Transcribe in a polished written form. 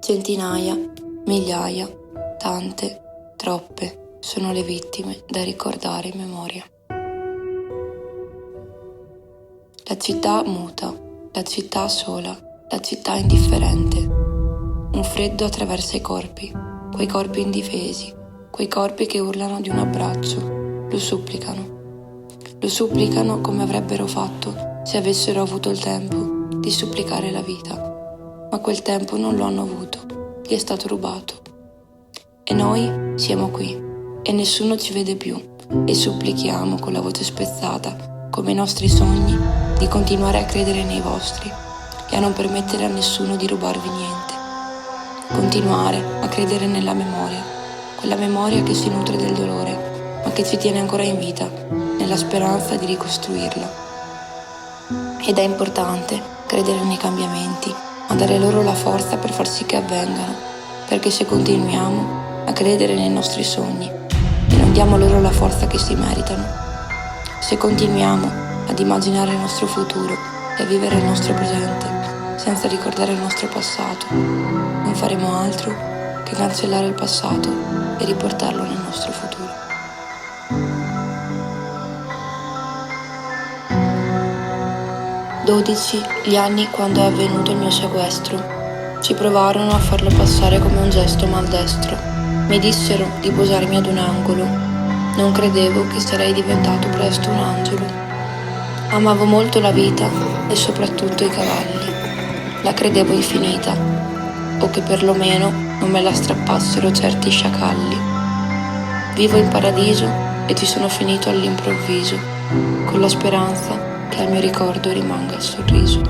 Centinaia, migliaia, tante, troppe sono le vittime da ricordare in memoria. La città muta, la città sola, la città indifferente. Un freddo attraversa i corpi, quei corpi indifesi, quei corpi che urlano di un abbraccio, lo supplicano come avrebbero fatto se avessero avuto il tempo di supplicare la vita. Ma quel tempo non lo hanno avuto, gli è stato rubato. E noi siamo qui, e nessuno ci vede più, e supplichiamo con la voce spezzata, come i nostri sogni, di continuare a credere nei vostri, e a non permettere a nessuno di rubarvi niente. Continuare a credere nella memoria, quella memoria che si nutre del dolore, ma che ci tiene ancora in vita, nella speranza di ricostruirla. Ed è importante credere nei cambiamenti, ma dare loro la forza per far sì che avvengano, perché se continuiamo a credere nei nostri sogni e non diamo loro la forza che si meritano, se continuiamo ad immaginare il nostro futuro e a vivere il nostro presente senza ricordare il nostro passato, non faremo altro che cancellare il passato e riportarlo nel nostro futuro. 12 gli anni quando è avvenuto il mio sequestro. Ci provarono a farlo passare come un gesto maldestro. Mi dissero di posarmi ad un angolo. Non credevo che sarei diventato presto un angelo. Amavo molto la vita e soprattutto i cavalli. La credevo infinita, o che perlomeno non me la strappassero certi sciacalli. Vivo in paradiso e ci sono finito all'improvviso, con la speranza che al mio ricordo rimanga il sorriso.